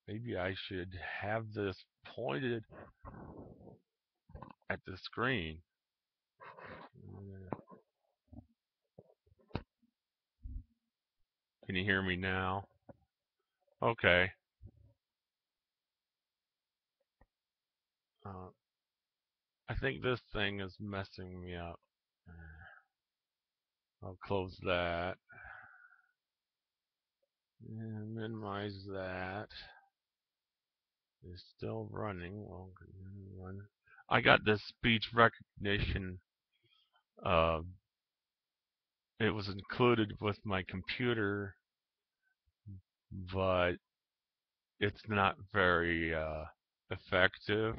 Maybe I should have this pointed at the screen. Can you hear me now? Okay. Uh, I think this thing is messing me up. I'll close that. And minimize that. It's still running. Well, run. I got this speech recognition. Uh, it was included with my computer, but it's not very effective.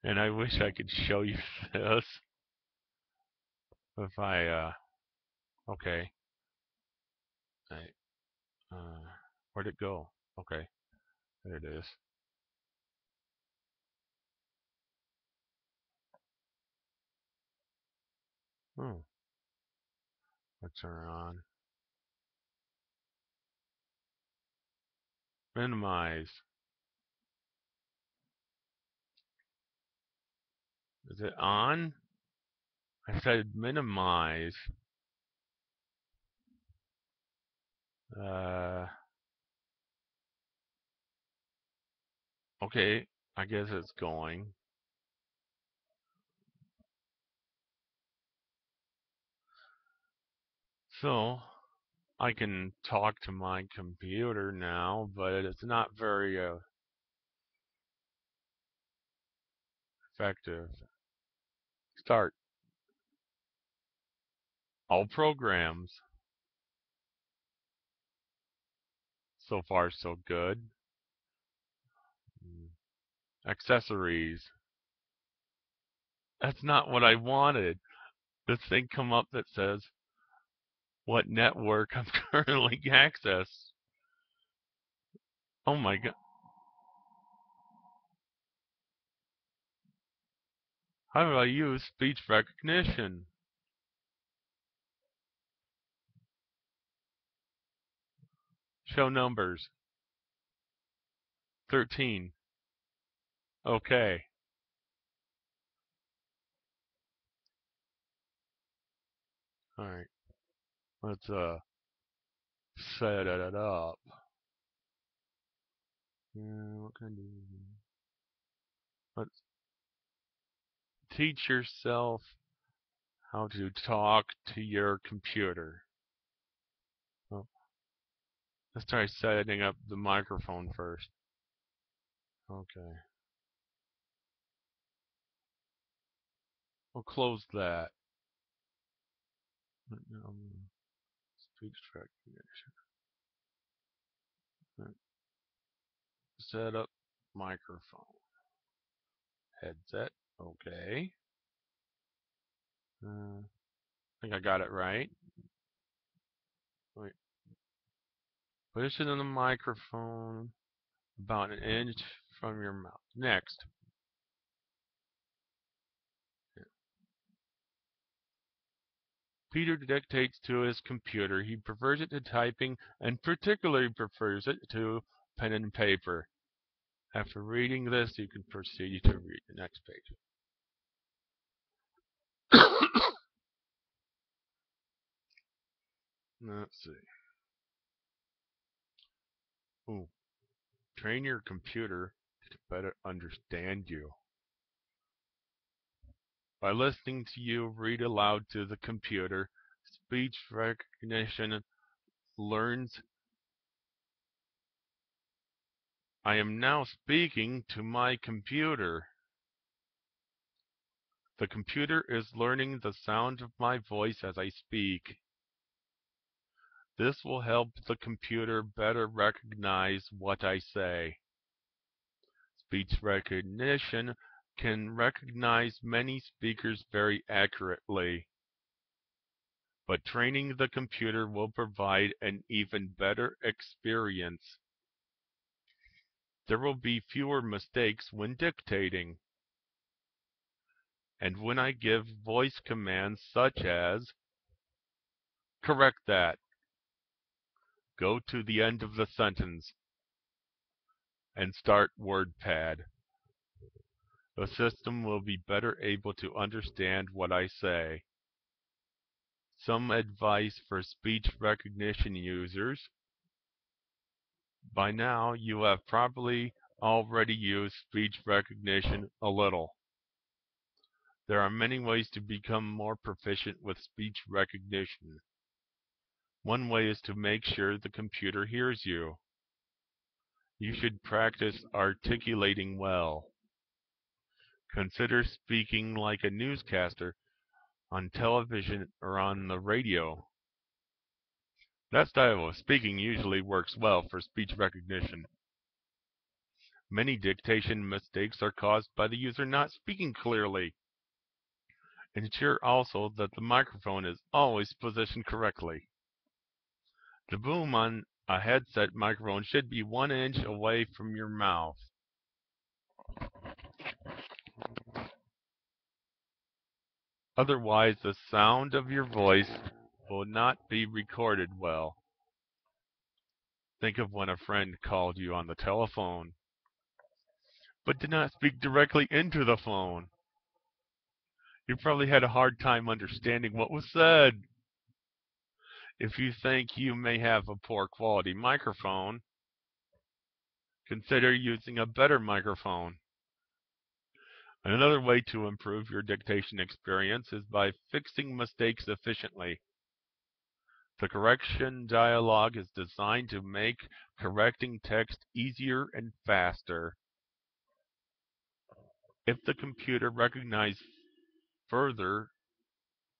And I wish I could show you this. If I, okay. I, where'd it go? Okay, there it is. Oh, let's turn on. Minimize. Is it on? I said minimize. Uh, okay, I guess it's going. So, I can talk to my computer now, but it's not very effective. Start. All programs. So far, so good. Accessories. That's not what I wanted. This thing come up that says what network I'm currently access. Oh my god. How do I use speech recognition? Show numbers. 13. Okay. Alright. Let's set it up. What can I do? Let's teach yourself how to talk to your computer. Oh, let's try setting up the microphone first. Okay. We'll close that. Speech recognition. Set up microphone. Headset. Okay. I think I got it right. Wait. Position the microphone about an inch from your mouth. Next. Peter dictates to his computer. He prefers it to typing and particularly prefers it to pen and paper. After reading this, you can proceed to read the next page. Let's see. Ooh. Train your computer to better understand you. By listening to you read aloud to the computer, speech recognition learns I am now speaking to my computer. The computer is learning the sound of my voice as I speak. This will help the computer better recognize what I say. Speech recognition can recognize many speakers very accurately, but training the computer will provide an even better experience. There will be fewer mistakes when dictating. And when I give voice commands such as, correct that, go to the end of the sentence, and start WordPad. The system will be better able to understand what I say. Some advice for speech recognition users. By now, you have probably already used speech recognition a little. There are many ways to become more proficient with speech recognition. One way is to make sure the computer hears you. You should practice articulating well. Consider speaking like a newscaster on television or on the radio. That style of speaking usually works well for speech recognition. Many dictation mistakes are caused by the user not speaking clearly. Ensure also that the microphone is always positioned correctly. The boom on a headset microphone should be 1 inch away from your mouth. Otherwise, the sound of your voice will not be recorded well. Think of when a friend called you on the telephone, but did not speak directly into the phone. You probably had a hard time understanding what was said. If you think you may have a poor quality microphone, consider using a better microphone. Another way to improve your dictation experience is by fixing mistakes efficiently. The correction dialog is designed to make correcting text easier and faster. If the computer recognizes further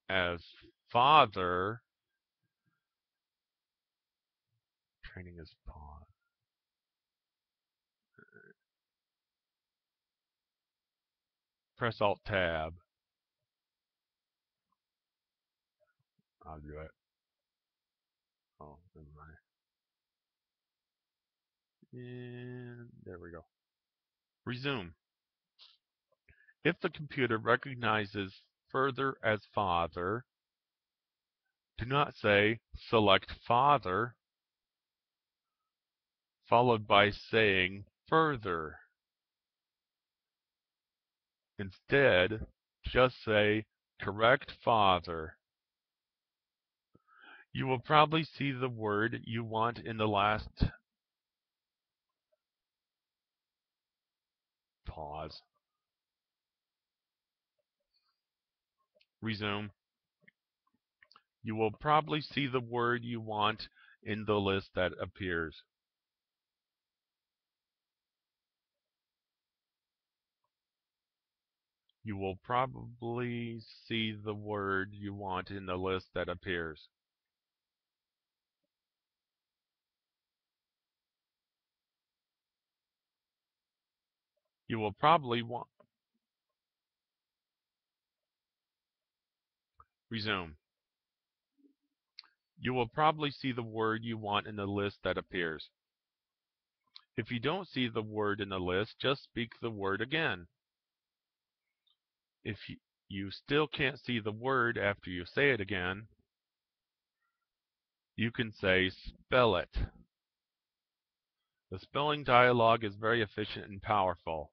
as father, training is paused. Press Alt Tab. I'll do it. Oh, never mind. And there we go. Resume. If the computer recognizes further as father, do not say select father followed by saying further. Instead, just say correct father. You will probably see the word you want in the last pause. Resume. You will probably see the word you want in the list that appears. You will probably see the word you want in the list that appears. You will probably want. Resume. You will probably see the word you want in the list that appears. If you don't see the word in the list, just speak the word again. If you still can't see the word after you say it again, you can say spell it. The spelling dialog is very efficient and powerful.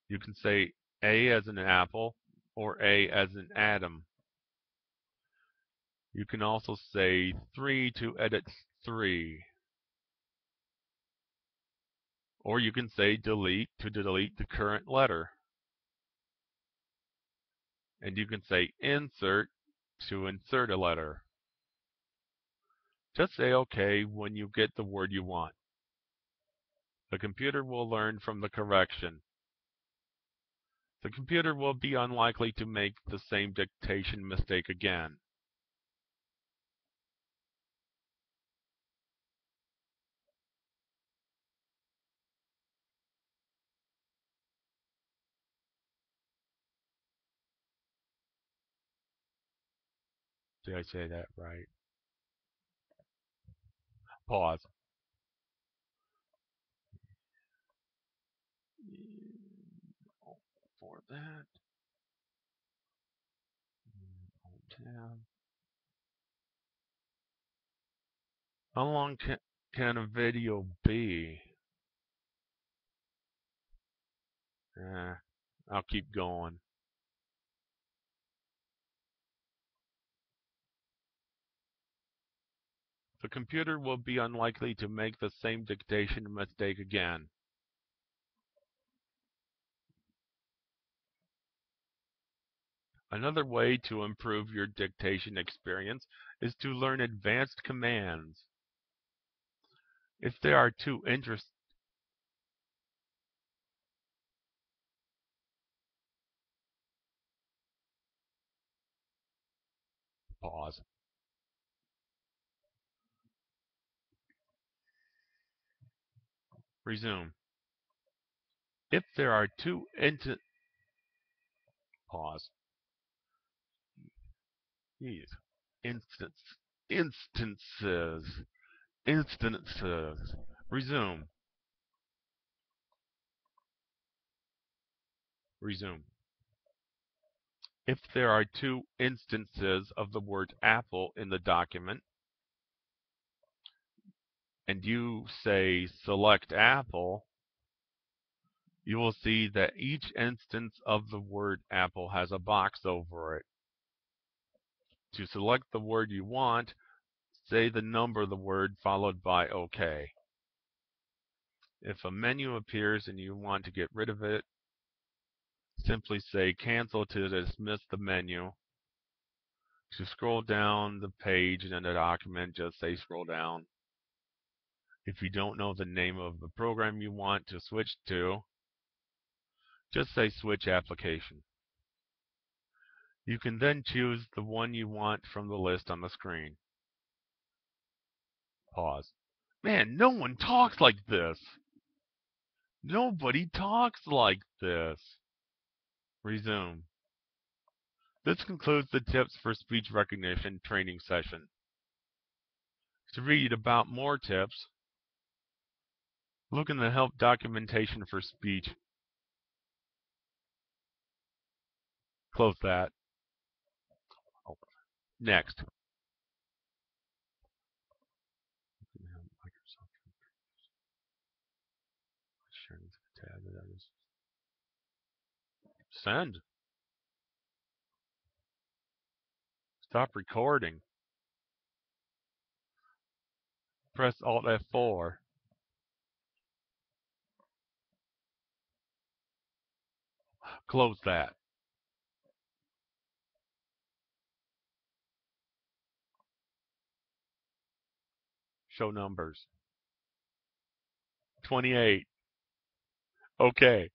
You can say A as in apple or A as in Adam. You can also say 3 to edit 3. Or you can say delete to delete the current letter. And you can say insert to insert a letter. Just say OK when you get the word you want. The computer will learn from the correction. The computer will be unlikely to make the same dictation mistake again. Did I say that right? Pause. For that. Tab. How long can a video be? I'll keep going. The computer will be unlikely to make the same dictation mistake again. Another way to improve your dictation experience is to learn advanced commands. If there are two interests, pause. Resume. If there are two pause. Jeez. Instance. Instances. Instances. Resume. Resume. If there are two instances of the word apple in the document, and you say select apple, you will see that each instance of the word apple has a box over it. To select the word you want, say the number of the word followed by OK. If a menu appears and you want to get rid of it, simply say cancel to dismiss the menu. To scroll down the page in the document, just say scroll down. If you don't know the name of the program you want to switch to, just say switch application. You can then choose the one you want from the list on the screen. Pause. Man, no one talks like this. Nobody talks like this. Resume. This concludes the tips for speech recognition training session. To read about more tips, look in the help documentation for speech. Close that. Oh. Next. Send. Stop recording. Press Alt F4. Close that. Show numbers. 28. Okay.